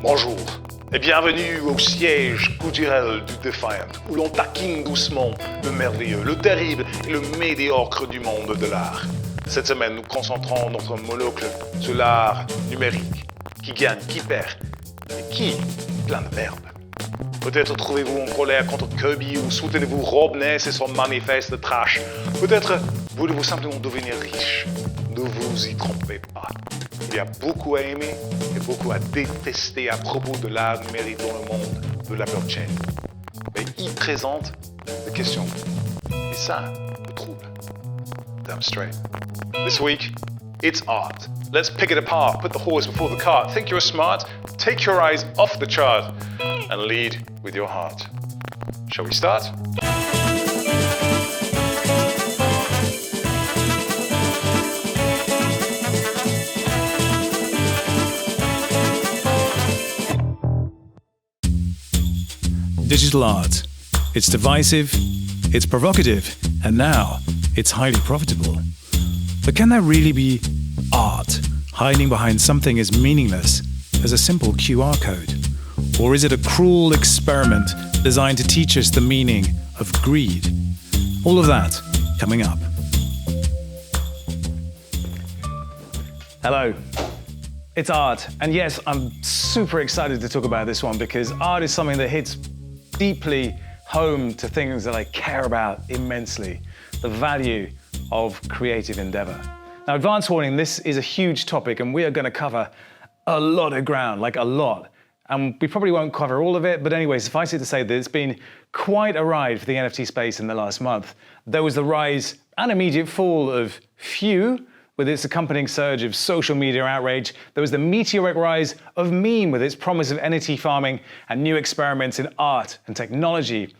Bonjour et bienvenue au siège culturel du Defiant, où l'on taquine doucement le merveilleux, le terrible et le médiocre du monde de l'art. Cette semaine, nous concentrons notre monocle sur l'art numérique, qui gagne, qui perd, et qui plein de merde. Peut-être trouvez-vous en colère contre Kirby ou soutenez-vous Robness et son manifeste de trash. Peut-être voulez-vous simplement devenir riche. Ne vous y trompez pas. Il y a beaucoup à aimer et beaucoup à détester à propos de l'art numérique dans le monde de la blockchain. Mais il présente des questions. Et ça me trouble. Damn straight. This week, it's art. Let's pick it apart, put the horse before the cart. Think you're smart, take your eyes off the chart, and lead with your heart. Shall we start? Digital art. It's divisive, it's provocative, and now it's highly profitable. But can there really be art hiding behind something as meaningless as a simple QR code? Or is it a cruel experiment designed to teach us the meaning of greed? All of that coming up. Hello, it's art. And yes, I'm super excited to talk about this one because art is something that hits deeply home to things that I care about immensely, the value of creative endeavor. Now, advance warning, this is a huge topic and we are going to cover a lot of ground, like a lot. And we probably won't cover all of it, but anyway, suffice it to say that it's been quite a ride for the NFT space in the last month. There was the rise and immediate fall of Hughes, with its accompanying surge of social media outrage. There was the meteoric rise of meme with its promise of NFT farming and new experiments in art and technology.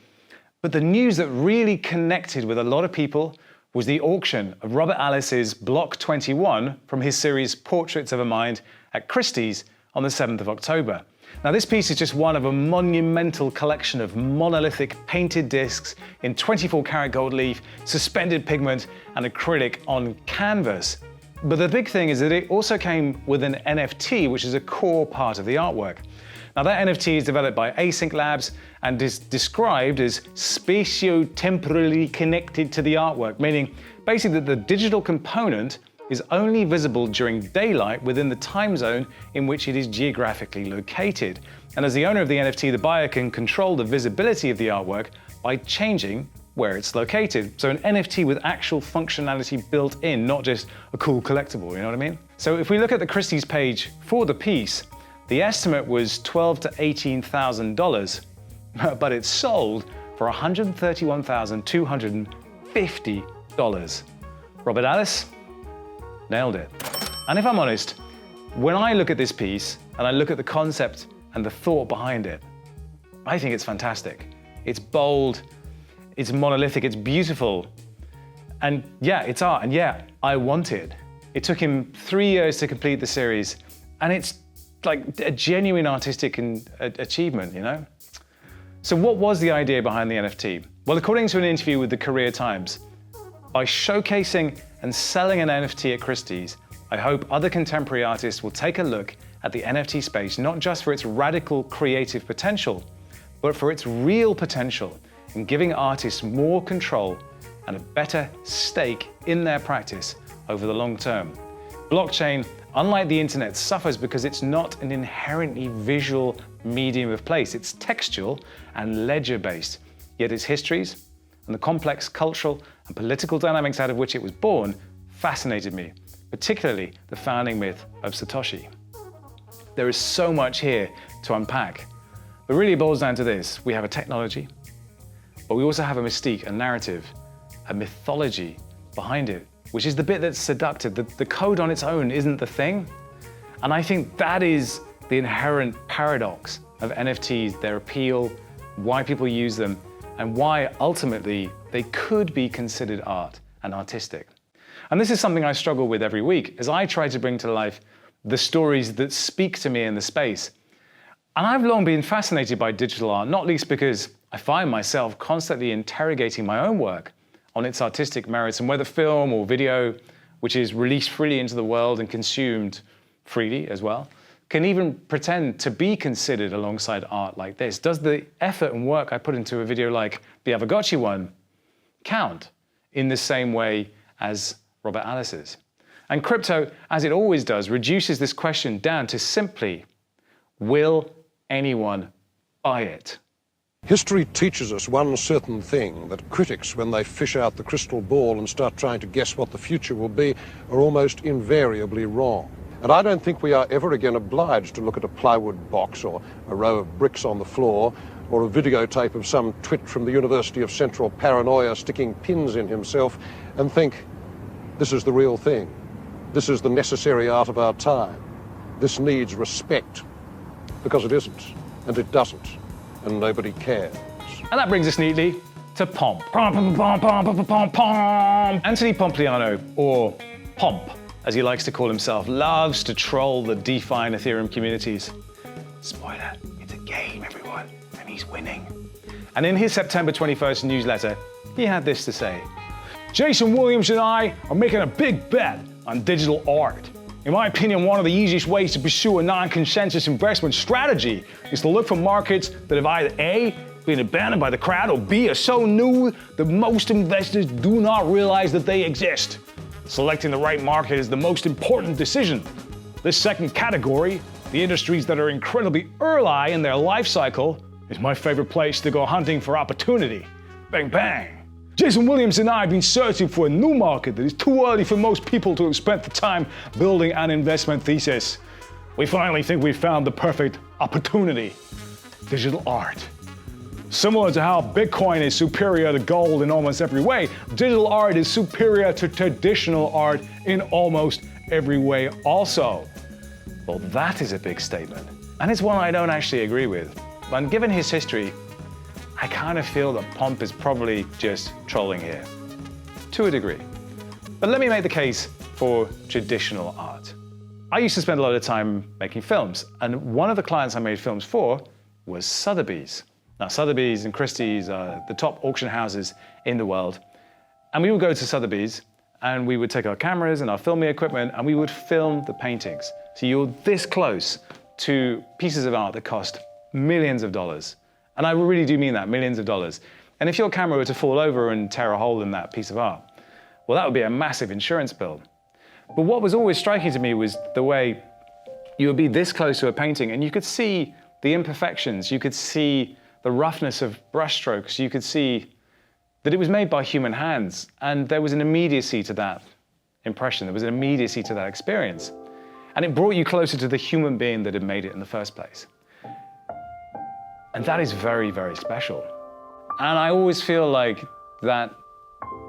But the news that really connected with a lot of people was the auction of Robert Alice's Block 21 from his series Portraits of a Mind at Christie's on the 7th of October. Now, this piece is just one of a monumental collection of monolithic painted discs in 24-karat gold leaf, suspended pigment, and acrylic on canvas. But the big thing is that it also came with an NFT, which is a core part of the artwork. Now, that NFT is developed by Async Labs and is described as spatio-temporally connected to the artwork, meaning basically that the digital component is only visible during daylight within the time zone in which it is geographically located. And as the owner of the NFT, the buyer can control the visibility of the artwork by changing where it's located. So an NFT with actual functionality built in, not just a cool collectible, you know what I mean? So if we look at the Christie's page for the piece, the estimate was $12,000 to $18,000, but it sold for $131,250. Robert Alice nailed it. And if I'm honest, when I look at this piece and I look at the concept and the thought behind it, I think it's fantastic. It's bold, it's monolithic, it's beautiful. And yeah, it's art, and yeah, I want it. It took him 3 years to complete the series, and it's like a genuine artistic achievement, you know? So what was the idea behind the NFT? Well, according to an interview with the Career Times, by showcasing and selling an NFT at Christie's, I hope other contemporary artists will take a look at the NFT space, not just for its radical creative potential, but for its real potential in giving artists more control and a better stake in their practice over the long term. Blockchain, unlike the internet, suffers because it's not an inherently visual medium of place. It's textual and ledger-based, yet its histories and the complex cultural and political dynamics out of which it was born fascinated me, particularly the founding myth of Satoshi. There is so much here to unpack, but really it boils down to this. We have a technology, but we also have a mystique, a narrative, a mythology behind it, which is the bit that's seductive. The code on its own isn't the thing. And I think that is the inherent paradox of NFTs, their appeal, why people use them, and why ultimately they could be considered art and artistic. And this is something I struggle with every week as I try to bring to life the stories that speak to me in the space. And I've long been fascinated by digital art, not least because I find myself constantly interrogating my own work on its artistic merits and whether film or video, which is released freely into the world and consumed freely as well, can even pretend to be considered alongside art like this? Does the effort and work I put into a video like the Aavegotchi one count in the same way as Robert Alice's? And crypto, as it always does, reduces this question down to simply, will anyone buy it? History teaches us one certain thing, that critics, when they fish out the crystal ball and start trying to guess what the future will be, are almost invariably wrong. And I don't think we are ever again obliged to look at a plywood box or a row of bricks on the floor or a videotape of some twit from the University of Central Paranoia sticking pins in himself and think, this is the real thing. This is the necessary art of our time. This needs respect. Because it isn't, and it doesn't, and nobody cares. And that brings us neatly to Pomp. Anthony Pompliano, or Pomp, as he likes to call himself, loves to troll the DeFi and Ethereum communities. Spoiler, it's a game, everyone, and he's winning. And in his September 21st newsletter, he had this to say. Jason Williams and I are making a big bet on digital art. In my opinion, one of the easiest ways to pursue a non-consensus investment strategy is to look for markets that have either A, been abandoned by the crowd, or B, are so new that most investors do not realize that they exist. Selecting the right market is the most important decision. This second category, the industries that are incredibly early in their life cycle, is my favorite place to go hunting for opportunity. Bang, bang. Jason Williams and I have been searching for a new market that is too early for most people to have spent the time building an investment thesis. We finally think we've found the perfect opportunity. Digital art. Similar to how Bitcoin is superior to gold in almost every way, digital art is superior to traditional art in almost every way also. Well, that is a big statement. And it's one I don't actually agree with. But given his history, I kind of feel that Pomp is probably just trolling here, to a degree. But let me make the case for traditional art. I used to spend a lot of time making films, and one of the clients I made films for was Sotheby's. Now, Sotheby's and Christie's are the top auction houses in the world. And we would go to Sotheby's, and we would take our cameras and our filming equipment, and we would film the paintings. So you're this close to pieces of art that cost millions of dollars. And I really do mean that, millions of dollars. And if your camera were to fall over and tear a hole in that piece of art, well, that would be a massive insurance bill. But what was always striking to me was the way you would be this close to a painting and you could see the imperfections, you could see the roughness of brushstrokes, you could see that it was made by human hands. And there was an immediacy to that impression, there was an immediacy to that experience. And it brought you closer to the human being that had made it in the first place. And that is very, very special. And I always feel like that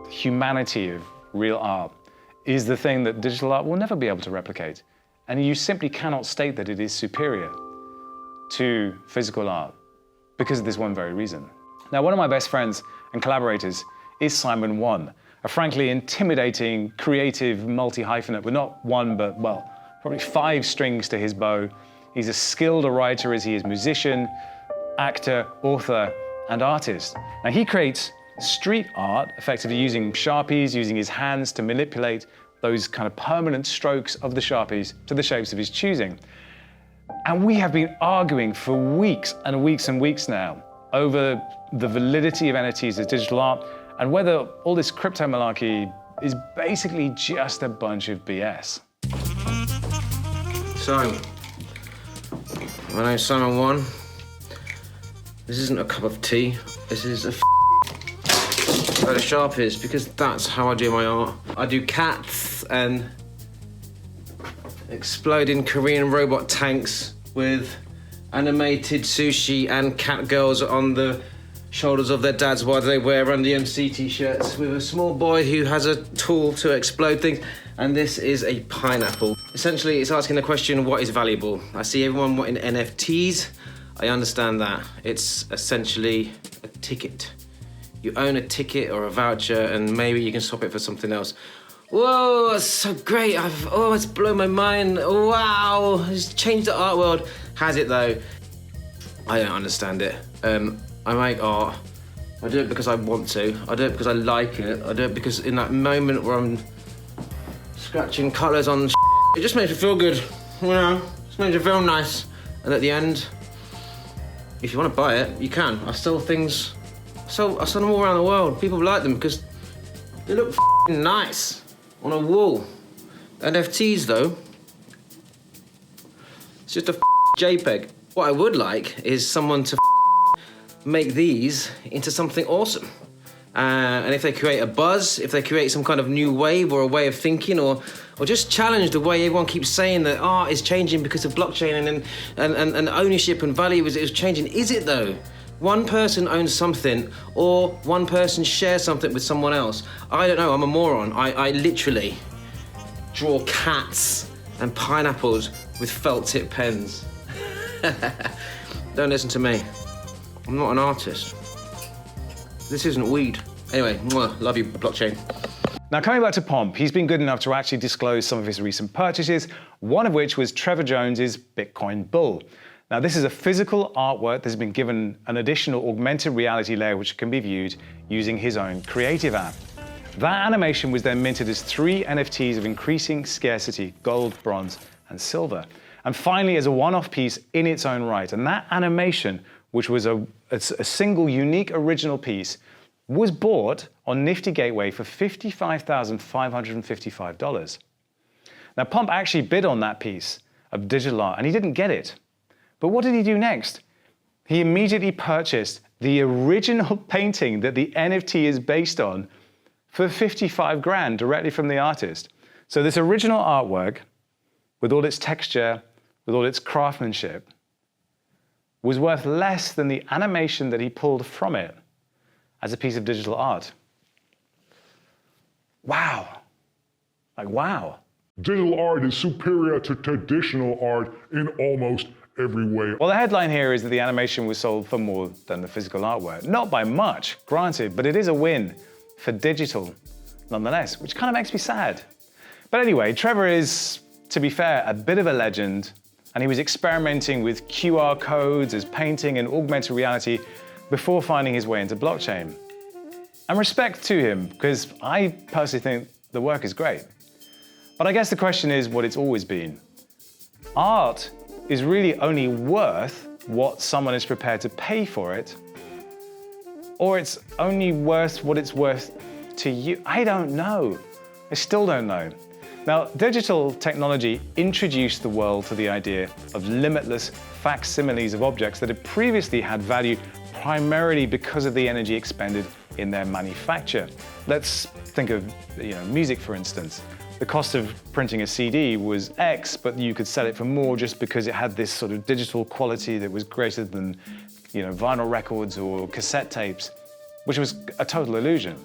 humanity of real art is the thing that digital art will never be able to replicate. And you simply cannot state that it is superior to physical art because of this one very reason. Now, one of my best friends and collaborators is Simon One, a frankly intimidating, creative multi-hyphenate with not one, but, well, probably 5 strings to his bow. He's as skilled a writer as he is musician, actor, author, and artist. Now, he creates street art, effectively using Sharpies, using his hands to manipulate those kind of permanent strokes of the Sharpies to the shapes of his choosing. And we have been arguing for weeks and weeks and weeks now over the validity of NFTs as digital art and whether all this crypto malarkey is basically just a bunch of BS. So, my name's Simon One. This isn't a cup of tea. This is a load of Sharpies, because that's how I do my art. I do cats and exploding Korean robot tanks with animated sushi and cat girls on the shoulders of their dads while they wear Run DMC t-shirts, with a small boy who has a tool to explode things. And this is a pineapple. Essentially, it's asking the question, what is valuable? I see everyone wanting NFTs. I understand that. It's essentially a ticket. You own a ticket or a voucher and maybe you can swap it for something else. Whoa, that's so great. It's blown my mind. Wow, it's changed the art world. Has it though? I don't understand it. I make art. I do it because I want to. I do it because I like it. I do it because in that moment where I'm scratching colours on it just makes me feel good, you know? Smells very nice. And at the end, if you want to buy it, you can. I sell things. I sell them all around the world. People like them because they look nice on a wall. NFTs though, it's just a JPEG. What I would like is someone to make these into something awesome. And if they create a buzz, if they create some kind of new wave or a way of thinking, or just challenge the way everyone keeps saying that art is changing because of blockchain and ownership and value is changing. Is it though? One person owns something, or one person shares something with someone else. I don't know, I'm a moron. I literally draw cats and pineapples with felt tip pens. Don't listen to me. I'm not an artist. This isn't weed. Anyway, love you, blockchain. Now, coming back to Pomp, he's been good enough to actually disclose some of his recent purchases, one of which was Trevor Jones's Bitcoin Bull. Now, this is a physical artwork that has been given an additional augmented reality layer which can be viewed using his own creative app. That animation was then minted as 3 NFTs of increasing scarcity, gold, bronze, and silver. And finally, as a one-off piece in its own right. And that animation, which was a single, unique, original piece, was bought on Nifty Gateway for $55,555. Now, Pomp actually bid on that piece of digital art, and he didn't get it. But what did he do next? He immediately purchased the original painting that the NFT is based on for 55 grand directly from the artist. So this original artwork, with all its texture, with all its craftsmanship, was worth less than the animation that he pulled from it as a piece of digital art. Wow. Like, wow. Digital art is superior to traditional art in almost every way. Well, the headline here is that the animation was sold for more than the physical artwork. Not by much, granted, but it is a win for digital nonetheless, which kind of makes me sad. But anyway, Trevor is, to be fair, a bit of a legend, and he was experimenting with QR codes as painting and augmented reality before finding his way into blockchain. And respect to him, because I personally think the work is great. But I guess the question is what it's always been. Art is really only worth what someone is prepared to pay for it, or it's only worth what it's worth to you. I don't know. I still don't know. Now, digital technology introduced the world to the idea of limitless facsimiles of objects that had previously had value primarily because of the energy expended in their manufacture. Let's think of music, for instance. The cost of printing a CD was X, but you could sell it for more just because it had this sort of digital quality that was greater than vinyl records or cassette tapes, which was a total illusion.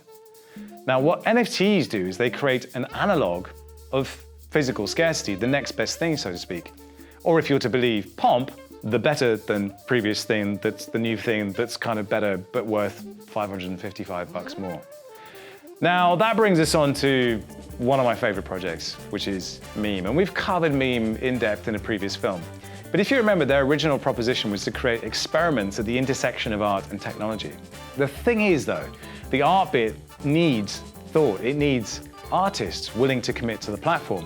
Now, what NFTs do is they create an analog of physical scarcity, the next best thing, so to speak. Or if you're to believe Pomp, the better than previous thing, that's the new thing that's kind of better but worth $555 more. Now, that brings us on to one of my favorite projects, which is Meme. And we've covered Meme in depth in a previous film. But if you remember, their original proposition was to create experiments at the intersection of art and technology. The thing is, though, the art bit needs thought. It needs artists willing to commit to the platform.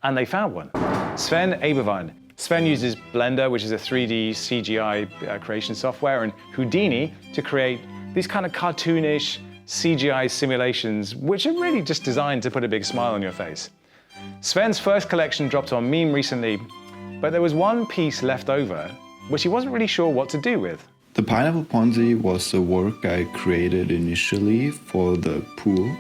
And they found one. Sven Eberwein. Sven uses Blender, which is a 3D CGI creation software, and Houdini to create these kind of cartoonish CGI simulations, which are really just designed to put a big smile on your face. Sven's first collection dropped on Meme recently, but there was one piece left over, which he wasn't really sure what to do with. The Pineapple Ponzi was the work I created initially for the pool,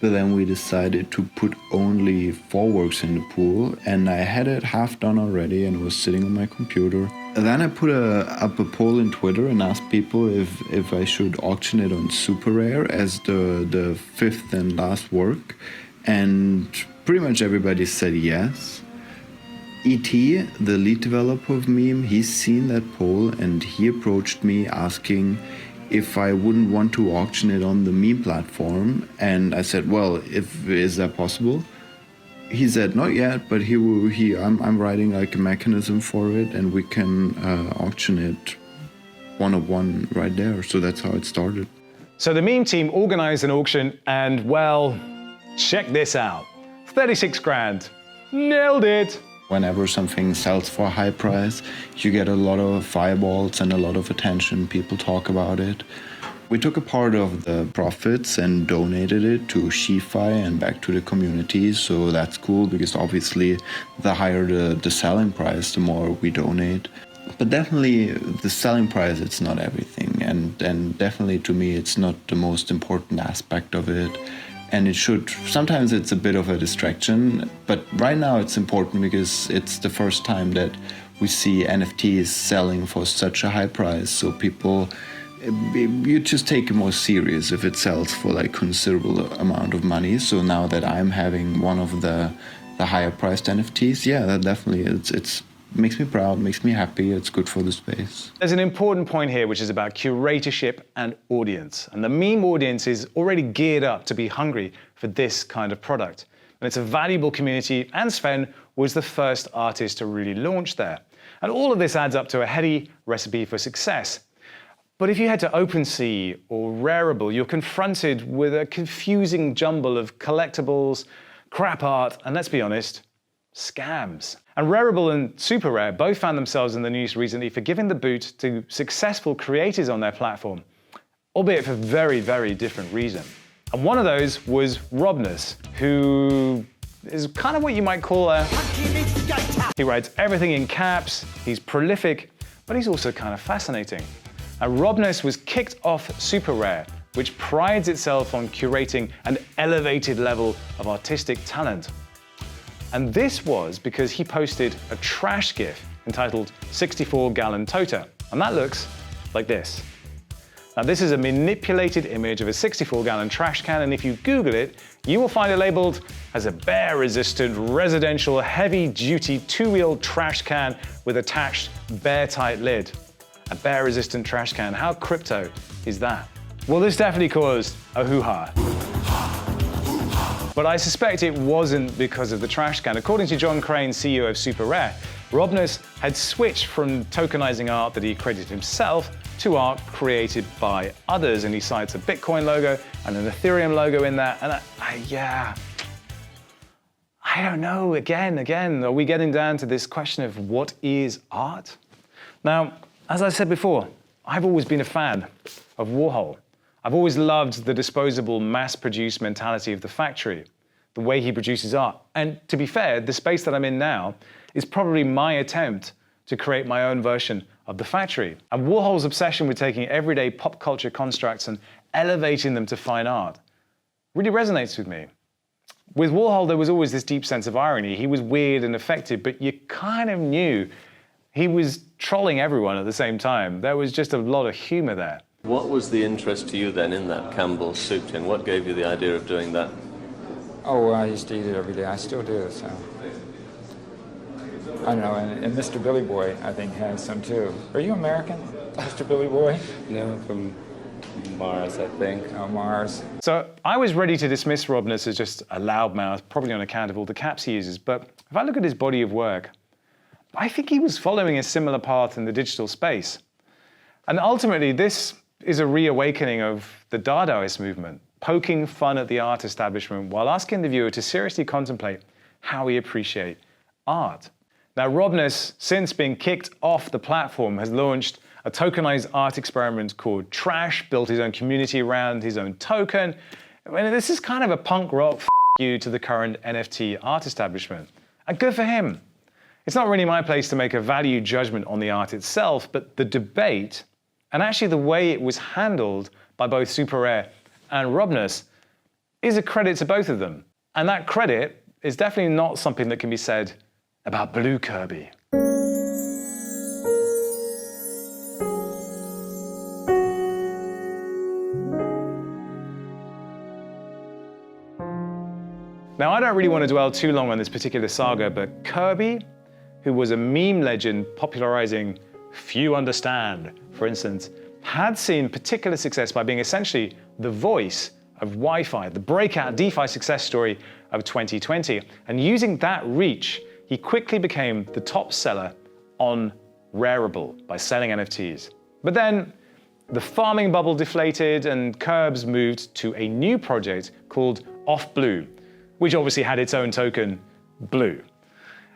but then we decided to put only 4 works in the pool, and I had it half done already and it was sitting on my computer. And then I put up a poll in Twitter and asked people if I should auction it on Super Rare as the 5th and last work, and pretty much everybody said yes. E.T., the lead developer of Meme, he's seen that poll and he approached me asking if I wouldn't want to auction it on the Meme platform, and I said, well, is that possible? He said, not yet, but I'm writing like a mechanism for it and we can auction it one-on-one right there. So that's how it started. So the Meme team organized an auction and, well, check this out. 36 grand. Nailed it. Whenever something sells for a high price, you get a lot of fireballs and a lot of attention. People talk about it. We took a part of the profits and donated it to SheFi and back to the community. So that's cool because obviously the higher the selling price, the more we donate. But definitely the selling price, it's not everything. And definitely to me, it's not the most important aspect of it. And it should, sometimes it's a bit of a distraction, but right now it's important because it's the first time that we see NFTs selling for such a high price. So people, you just take it more serious if it sells for like considerable amount of money. So now that I'm having one of the higher priced NFTs, yeah, that definitely, it's makes me proud, makes me happy, it's good for the space. There's an important point here which is about curatorship and audience. And the meme audience is already geared up to be hungry for this kind of product. And it's a valuable community, and Sven was the first artist to really launch there. And all of this adds up to a heady recipe for success. But if you head to OpenSea or Rarible, you're confronted with a confusing jumble of collectibles, crap art, and let's be honest, scams. And Rarible and SuperRare both found themselves in the news recently for giving the boot to successful creators on their platform, albeit for very, very different reasons. And one of those was Robness, who is kind of what you might call a... He writes everything in caps, he's prolific, but he's also kind of fascinating. And Robness was kicked off SuperRare, which prides itself on curating an elevated level of artistic talent. And this was because he posted a trash GIF entitled 64-gallon toter. And that looks like this. Now this is a manipulated image of a 64-gallon trash can, and if you Google it, you will find it labeled as a bear-resistant, residential, heavy-duty, two-wheel trash can with attached bear-tight lid. A bear-resistant trash can, how crypto is that? Well, this definitely caused a hoo-ha. But I suspect it wasn't because of the trash can. According to John Crane, CEO of SuperRare, Robness had switched from tokenizing art that he created himself to art created by others, and he cites a Bitcoin logo and an Ethereum logo in there, and I don't know, again, are we getting down to this question of what is art? Now, as I said before, I've always been a fan of Warhol. I've always loved the disposable, mass-produced mentality of the factory, the way he produces art. And to be fair, the space that I'm in now is probably my attempt to create my own version of the factory. And Warhol's obsession with taking everyday pop culture constructs and elevating them to fine art really resonates with me. With Warhol, there was always this deep sense of irony. He was weird and effective, but you kind of knew he was trolling everyone at the same time. There was just a lot of humor there. What was the interest to you then in that Campbell soup tin? What gave you the idea of doing that? Oh, I used to eat it every day. I still do, so. I don't know, and Mr. Billy Boy, I think, has some too. Are you American, Mr. Billy Boy? No, from Mars, I think. Oh, Mars. So I was ready to dismiss Robness as just a loudmouth, probably on account of all the caps he uses, but if I look at his body of work, I think he was following a similar path in the digital space. And ultimately, this is a reawakening of the Dadaist movement, poking fun at the art establishment while asking the viewer to seriously contemplate how we appreciate art. Now, Robness, since being kicked off the platform, has launched a tokenized art experiment called Trash, built his own community around his own token. I mean, this is kind of a punk rock you to the current NFT art establishment. And good for him. It's not really my place to make a value judgment on the art itself, but the debate, and actually the way it was handled by both SuperRare and Robness, is a credit to both of them. And that credit is definitely not something that can be said about Blue Kirby. Now, I don't really want to dwell too long on this particular saga, but Kirby, who was a meme legend popularizing few understand, for instance, had seen particular success by being essentially the voice of Wi-Fi, the breakout DeFi success story of 2020. And using that reach, he quickly became the top seller on Rarible by selling NFTs. But then the farming bubble deflated and Curbs moved to a new project called Off Blue, which obviously had its own token, Blue.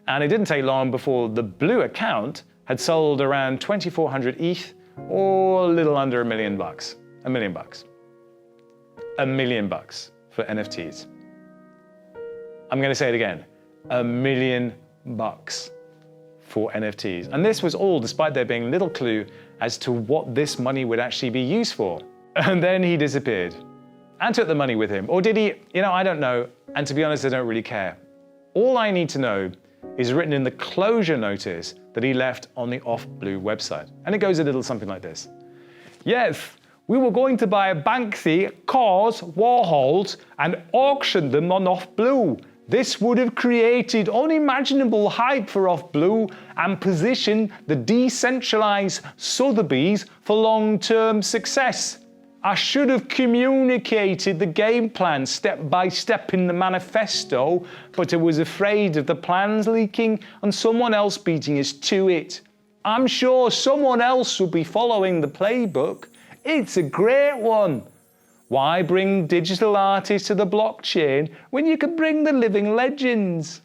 And it didn't take long before the blue account had sold around 2,400 ETH, or a little under $1 million. $1 million. $1 million for NFTs. I'm going to say it again. $1 million for NFTs. And this was all despite there being little clue as to what this money would actually be used for. And then he disappeared and took the money with him. Or did he? You know, I don't know. And to be honest, I don't really care. All I need to know is written in the closure notice that he left on the Off Blue website. And it goes a little something like this. Yes, we were going to buy Banksy, cars, Warhols, and auction them on Off Blue. This would have created unimaginable hype for Off Blue and positioned the decentralized Sotheby's for long-term success. I should have communicated the game plan step by step in the manifesto, but I was afraid of the plans leaking and someone else beating us to it. I'm sure someone else will be following the playbook. It's a great one. Why bring digital artists to the blockchain when you can bring the living legends?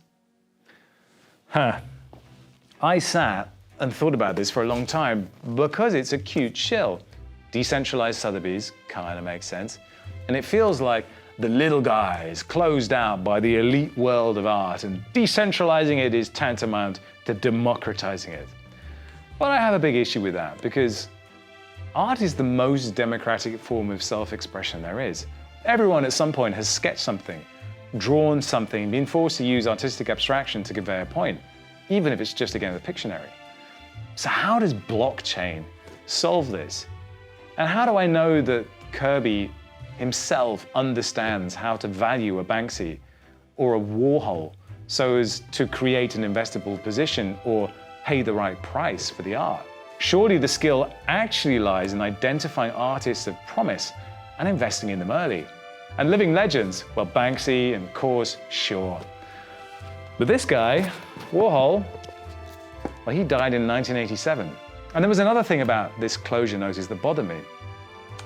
I sat and thought about this for a long time because it's a cute shill. Decentralized Sotheby's kind of makes sense. And it feels like the little guy is closed out by the elite world of art, and decentralizing it is tantamount to democratizing it. But I have a big issue with that because art is the most democratic form of self-expression there is. Everyone at some point has sketched something, drawn something, been forced to use artistic abstraction to convey a point, even if it's just a game of Pictionary. So how does blockchain solve this? And how do I know that Kirby himself understands how to value a Banksy or a Warhol so as to create an investable position or pay the right price for the art? Surely the skill actually lies in identifying artists of promise and investing in them early. And living legends, well, Banksy and Kors, sure. But this guy, Warhol, well, he died in 1987. And there was another thing about this closure notice that bothered me.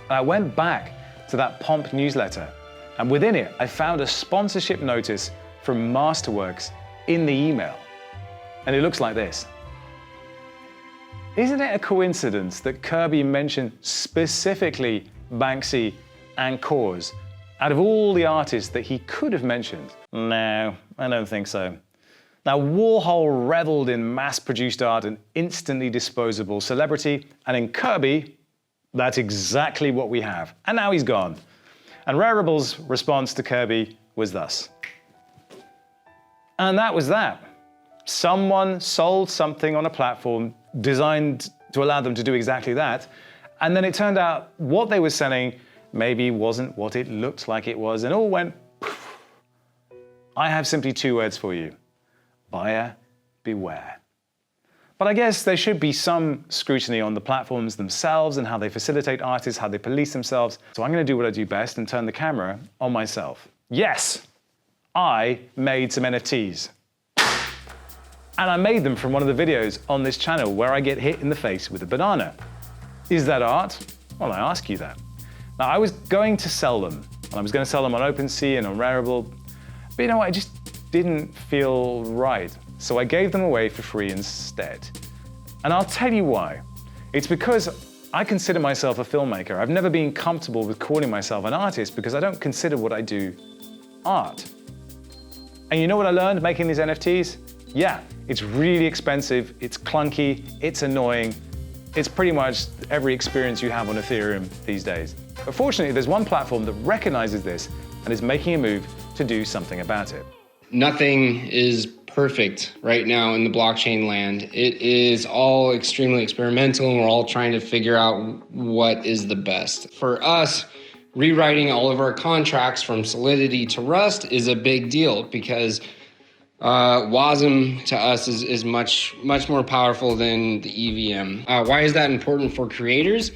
I went back to that Pomp newsletter, and within it, I found a sponsorship notice from Masterworks in the email. And it looks like this. Isn't it a coincidence that Kirby mentioned specifically Banksy and Kors out of all the artists that he could have mentioned? No, I don't think so. Now, Warhol reveled in mass-produced art and instantly disposable celebrity, and in Kirby, that's exactly what we have. And now he's gone. And Rarible's response to Kirby was thus. And that was that. Someone sold something on a platform designed to allow them to do exactly that, and then it turned out what they were selling maybe wasn't what it looked like it was, and all went poof. I have simply two words for you. Buyer beware. But I guess there should be some scrutiny on the platforms themselves and how they facilitate artists, how they police themselves. So I'm going to do what I do best and turn the camera on myself. Yes, I made some NFTs. And I made them from one of the videos on this channel where I get hit in the face with a banana. Is that art? Well, I ask you that. Now, I was going to sell them, and I was going to sell them on OpenSea and on Rarible, but you know what, it just didn't feel right. So I gave them away for free instead. And I'll tell you why. It's because I consider myself a filmmaker. I've never been comfortable with calling myself an artist because I don't consider what I do art. And you know what I learned making these NFTs? Yeah, it's really expensive, it's clunky, it's annoying. It's pretty much every experience you have on Ethereum these days. But fortunately, there's one platform that recognizes this and is making a move to do something about it. Nothing is perfect right now in the blockchain land. It is all extremely experimental, and we're all trying to figure out what is the best. For us, rewriting all of our contracts from Solidity to Rust is a big deal because WASM to us is much more powerful than the EVM. Why is that important for creators?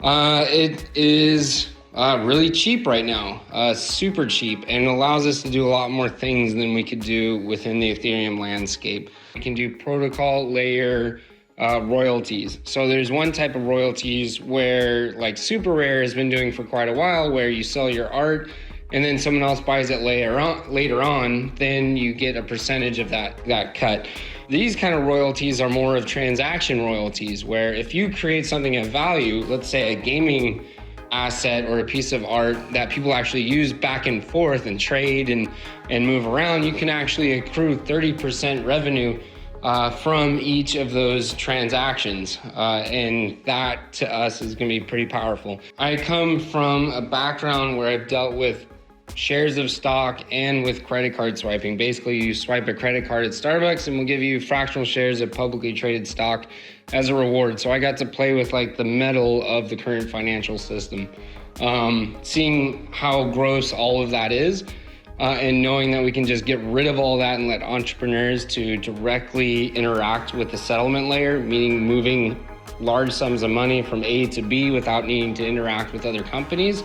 It is really cheap right now, super cheap, and it allows us to do a lot more things than we could do within the Ethereum landscape. We can do protocol layer royalties. So there's one type of royalties where, like Super Rare has been doing for quite a while, where you sell your art and then someone else buys it later on, then you get a percentage of that cut. These kind of royalties are more of transaction royalties, where if you create something of value, let's say a gaming asset or a piece of art that people actually use back and forth and trade and move around, you can actually accrue 30% revenue from each of those transactions. And that to us is going to be pretty powerful. I come from a background where I've dealt with shares of stock and with credit card swiping. Basically, you swipe a credit card at Starbucks and we'll give you fractional shares of publicly traded stock as a reward. So I got to play with like the metal of the current financial system. Seeing how gross all of that is, and knowing that we can just get rid of all that and let entrepreneurs to directly interact with the settlement layer, meaning moving large sums of money from A to B without needing to interact with other companies,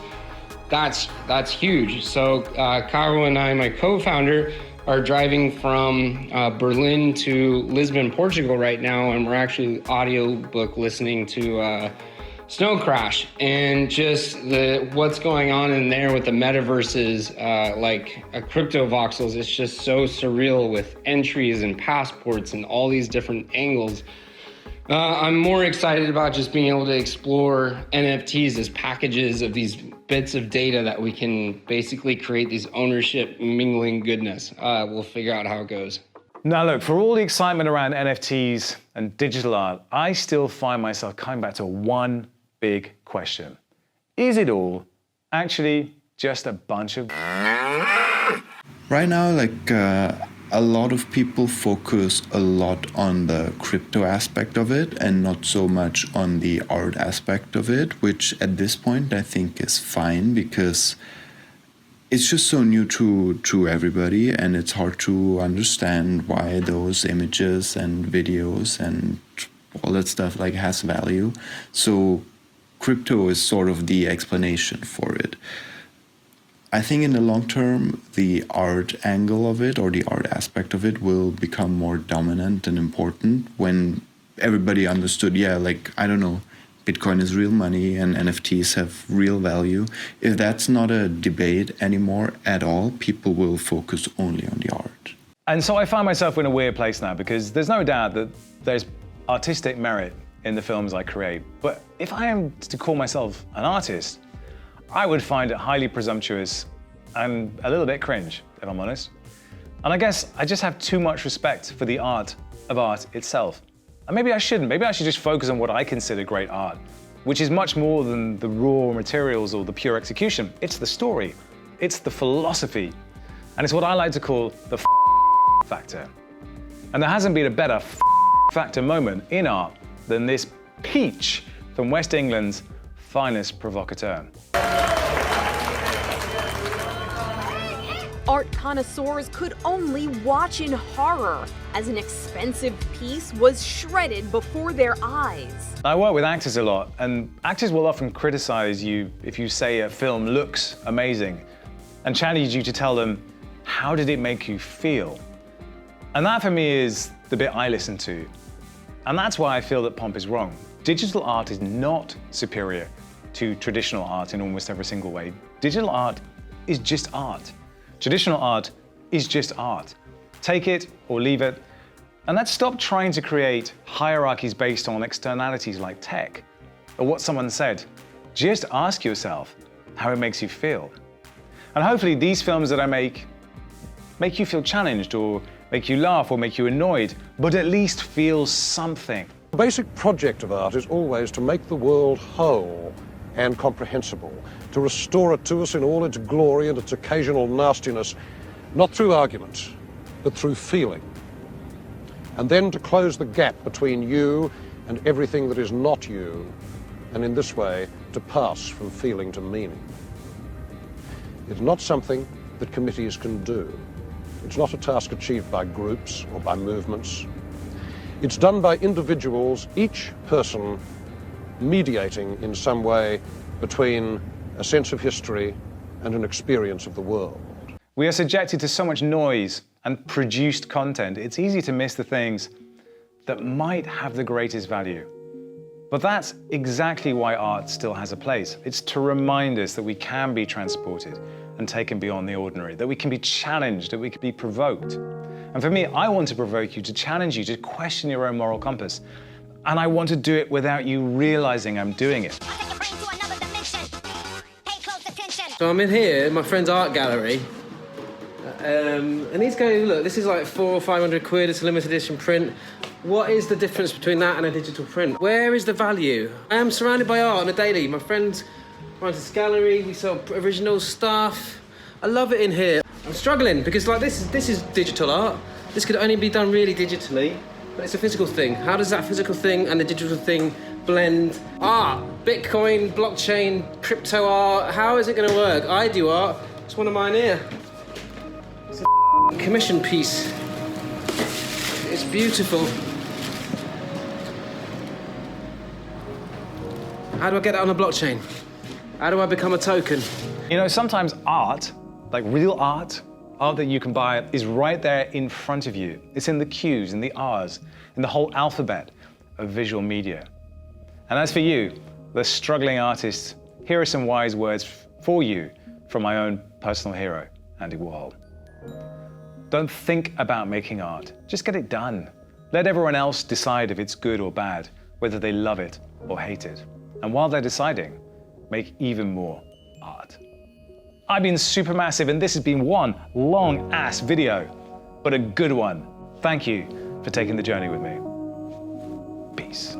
that's huge. So Caro and I, my co-founder, are driving from Berlin to Lisbon, Portugal right now, and we're actually audiobook listening to Snow Crash, and just what's going on in there with the metaverses, like crypto voxels. It's just so surreal with entries and passports and all these different angles. I'm more excited about just being able to explore NFTs as packages of these bits of data that we can basically create these ownership mingling goodness. We'll figure out how it goes. Now look, for all the excitement around NFTs and digital art, I still find myself coming back to one big question. Is it all actually just a bunch of... Right now, like a lot of people focus a lot on the crypto aspect of it and not so much on the art aspect of it, which at this point I think is fine because it's just so new to everybody, and it's hard to understand why those images and videos and all that stuff like has value. So crypto is sort of the explanation for it. I think in the long term, the art angle of it or the art aspect of it will become more dominant and important when everybody understood, yeah, like, I don't know, Bitcoin is real money and NFTs have real value. If that's not a debate anymore at all, people will focus only on the art. And so I find myself in a weird place now, because there's no doubt that there's artistic merit in the films I create. But if I am to call myself an artist, I would find it highly presumptuous and a little bit cringe, if I'm honest. And I guess I just have too much respect for the art of art itself. And maybe I shouldn't. Maybe I should just focus on what I consider great art, which is much more than the raw materials or the pure execution. It's the story, it's the philosophy, and it's what I like to call the factor. And there hasn't been a better factor moment in art than this peach from West England's finest provocateur. Art connoisseurs could only watch in horror as an expensive piece was shredded before their eyes. I work with actors a lot, and actors will often criticize you if you say a film looks amazing and challenge you to tell them, how did it make you feel? And that for me is the bit I listen to. And that's why I feel that Pomp is wrong. Digital art is not superior to traditional art in almost every single way. Digital art is just art. Traditional art is just art. Take it or leave it. And let's stop trying to create hierarchies based on externalities like tech or what someone said. Just ask yourself how it makes you feel. And hopefully these films that I make you feel challenged or make you laugh or make you annoyed, but at least feel something. The basic project of art is always to make the world whole and comprehensible, to restore it to us in all its glory and its occasional nastiness, not through argument, but through feeling. And then to close the gap between you and everything that is not you, and in this way, to pass from feeling to meaning. It's not something that committees can do. It's not a task achieved by groups or by movements. It's done by individuals, each person mediating in some way between a sense of history and an experience of the world. We are subjected to so much noise and produced content, it's easy to miss the things that might have the greatest value. But that's exactly why art still has a place. It's to remind us that we can be transported and taken beyond the ordinary, that we can be challenged, that we can be provoked. And for me, I want to provoke you, to challenge you, to question your own moral compass. And I want to do it without you realizing I'm doing it. So I'm in here, my friend's art gallery, and he's going, look, this is like 400 or 500 quid, it's a limited edition print. What is the difference between that and a digital print? Where is the value? I am surrounded by art on a daily. My friend runs this gallery, we sell original stuff. I love it in here. I'm struggling because like this is digital art. This could only be done really digitally, but it's a physical thing. How does that physical thing and the digital thing blend? Art, Bitcoin, blockchain, crypto art, how is it gonna work? I do art, it's one of mine here. It's a commission piece. It's beautiful. How do I get that on a blockchain? How do I become a token? You know, sometimes art, like real art that you can buy, is right there in front of you. It's in the Qs, in the Rs, in the whole alphabet of visual media. And as for you, the struggling artist, here are some wise words for you from my own personal hero, Andy Warhol. Don't think about making art, just get it done. Let everyone else decide if it's good or bad, whether they love it or hate it. And while they're deciding, make even more art. I've been SuperMassive, and this has been one long-ass video, but a good one. Thank you for taking the journey with me. Peace.